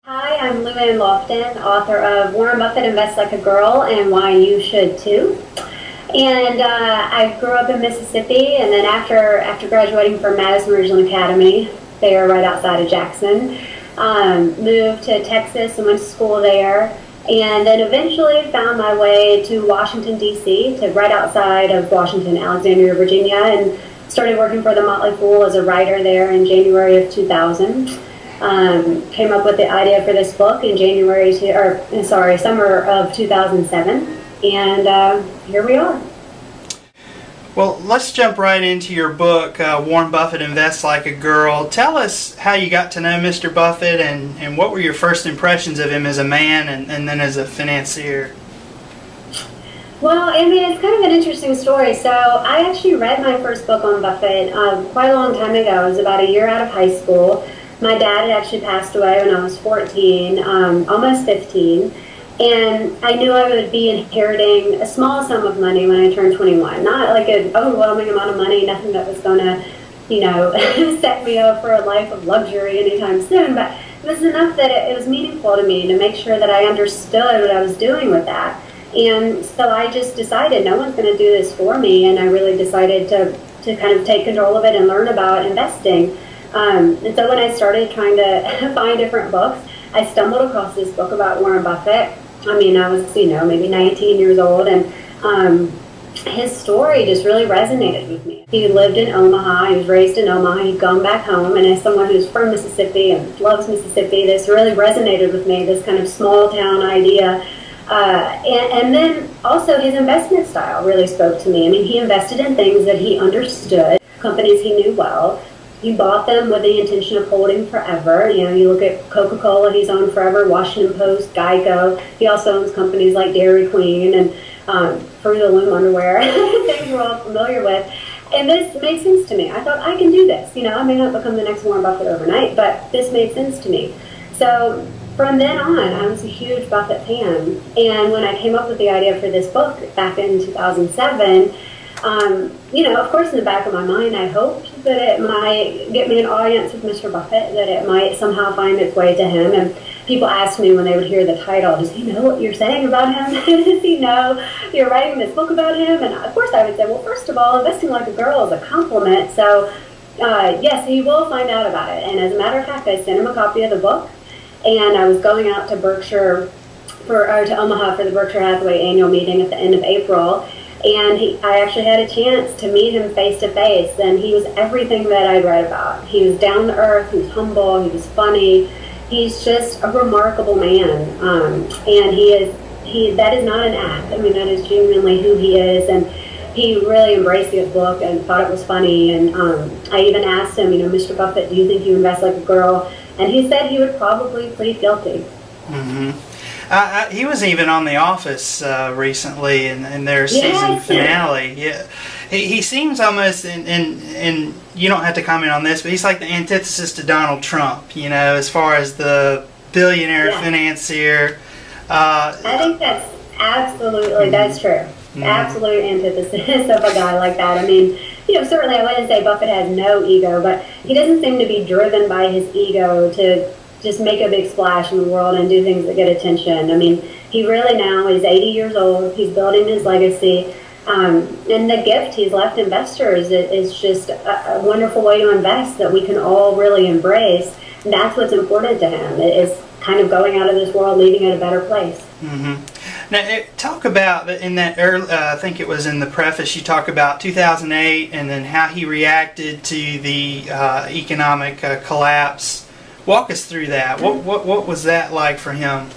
Hi, I'm LouAnn Lofton, author of Warren Buffett Invests Like a Girl and Why You Should Too. And I grew up in Mississippi, and then after graduating from Madison Regional Academy, there right outside of Jackson, moved to Texas and went to school there, and then eventually found my way to Washington, D.C., to right outside of Washington, Alexandria, Virginia, and started working for the Motley Fool as a writer there in January of 2000. Came up with the idea for this book in summer of 2007, and here we are. Well, let's jump right into your book, Warren Buffett Invests Like a Girl. Tell us how you got to know Mr. Buffett and what were your first impressions of him as a man and then as a financier? Well, I mean, it's kind of an interesting story. So I actually read my first book on Buffett quite a long time ago. It was about a year out of high school. My dad had actually passed away when I was 14, almost 15, and I knew I would be inheriting a small sum of money when I turned 21. Not like an overwhelming amount of money, nothing that was going to, set me up for a life of luxury anytime soon, but it was enough that it was meaningful to me to make sure that I understood what I was doing with that. And so I just decided no one's going to do this for me, and I really decided to kind of take control of it and learn about investing. And so when I started trying to find different books, I stumbled across this book about Warren Buffett. I mean, I was, maybe 19 years old, and his story just really resonated with me. He lived in Omaha. He was raised in Omaha. He'd gone back home, and as someone who's from Mississippi and loves Mississippi, this really resonated with me, this kind of small town idea. And then also his investment style really spoke to me. I mean, he invested in things that he understood, companies he knew well. He bought them with the intention of holding forever. You look at Coca-Cola, he's owned forever, Washington Post, Geico. He also owns companies like Dairy Queen and Fruit of the Loom underwear, things we're all familiar with. And this made sense to me. I thought, I can do this. I may not become the next Warren Buffett overnight, but this made sense to me. So from then on, I was a huge Buffett fan. And when I came up with the idea for this book back in 2007, of course, in the back of my mind, I hoped that it might get me an audience with Mr. Buffett, that it might somehow find its way to him. And people asked me when they would hear the title, does he know what you're saying about him? Does he know you're writing this book about him? And of course I would say, well, first of all, investing like a girl is a compliment. So yes, he will find out about it. And as a matter of fact, I sent him a copy of the book, and I was going out to to Omaha for the Berkshire Hathaway annual meeting at the end of April. And I actually had a chance to meet him face to face, and he was everything that I'd read about. He was down to earth, he was humble, he was funny. He's just a remarkable man, and that is not an act. I mean, that is genuinely who he is, and he really embraced the book and thought it was funny. And I even asked him, Mr. Buffett, do you think you invest like a girl? And he said he would probably plead guilty. Mm-hmm. He was even on The Office recently in their season finale. Yeah, he seems almost, and you don't have to comment on this, but he's like the antithesis to Donald Trump. As far as the billionaire financier. I think that's absolutely that's true. Mm-hmm. Absolute antithesis of a guy like that. I mean, certainly I wouldn't say Buffett has no ego, but he doesn't seem to be driven by his ego to just make a big splash in the world and do things that get attention. I mean, he really now is 80 years old. He's building his legacy. And the gift he's left investors is just a wonderful way to invest that we can all really embrace. And that's what's important to him, is kind of going out of this world, leaving it a better place. Mm-hmm. Now, talk about, in that early, I think it was in the preface, you talk about 2008 and then how he reacted to the economic collapse. Walk us through that. What was that like for him?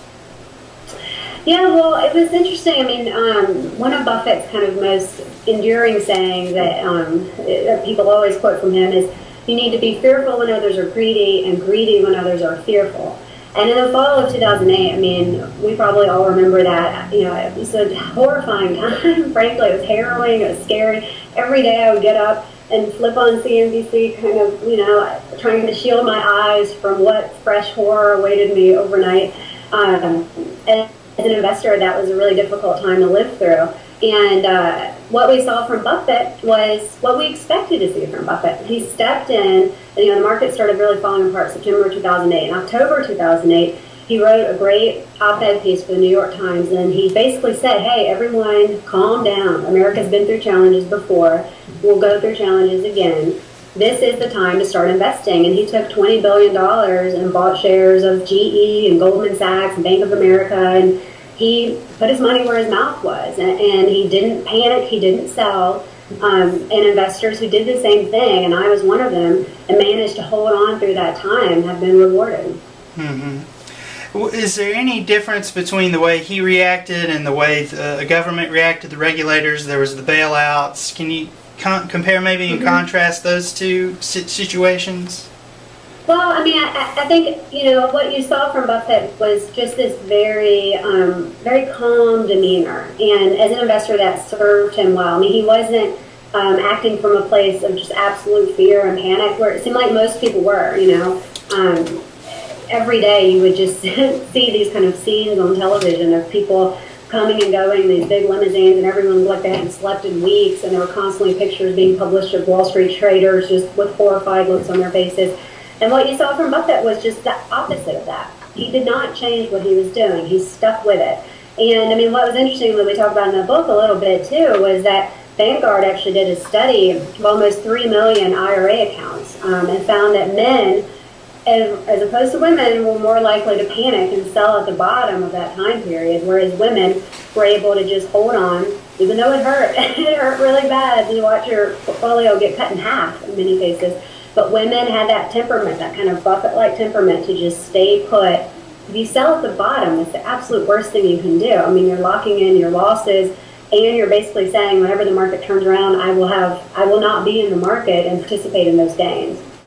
Yeah, well, it was interesting. I mean, one of Buffett's kind of most enduring sayings that people always quote from him is, you need to be fearful when others are greedy and greedy when others are fearful. And in the fall of 2008, I mean, we probably all remember that. It was a horrifying time. Frankly, it was harrowing. It was scary. Every day I would get up and flip on CNBC, kind of, trying to shield my eyes from what fresh horror awaited me overnight. And as an investor, that was a really difficult time to live through. And what we saw from Buffett was what we expected to see from Buffett. He stepped in, and the market started really falling apart September 2008. In October 2008, he wrote a great op-ed piece for the New York Times, and he basically said, hey, everyone, calm down. America's been through challenges before. We'll go through challenges again. This is the time to start investing. And he took $20 billion and bought shares of GE and Goldman Sachs and Bank of America, and he put his money where his mouth was. And he didn't panic, he didn't sell. And investors who did the same thing, and I was one of them, and managed to hold on through that time, have been rewarded. Mm-hmm. Is there any difference between the way he reacted and the way the government reacted, the regulators? There was the bailouts. Can you compare maybe and contrast those two situations? Well, I mean, I think, what you saw from Buffett was just this very, very calm demeanor. And as an investor, that served him well. I mean, he wasn't acting from a place of just absolute fear and panic, where it seemed like most people were, every day you would just see these kind of scenes on television of people coming and going in these big limousines, and everyone looked like they hadn't slept in weeks, and there were constantly pictures being published of Wall Street traders just with horrified looks on their faces. And what you saw from Buffett was just the opposite of that. He did not change what he was doing. He stuck with it. And I mean, what was interesting that we talked about in the book a little bit too was that Vanguard actually did a study of almost 3 million IRA accounts and found that men, as opposed to women, were more likely to panic and sell at the bottom of that time period, whereas women were able to just hold on, even though it hurt. It hurt really bad to watch your portfolio get cut in half in many cases. But women had that temperament, that kind of Buffett-like temperament to just stay put. If you sell at the bottom, it's the absolute worst thing you can do. I mean, you're locking in your losses, and you're basically saying whenever the market turns around, I will not be in the market and participate in those gains.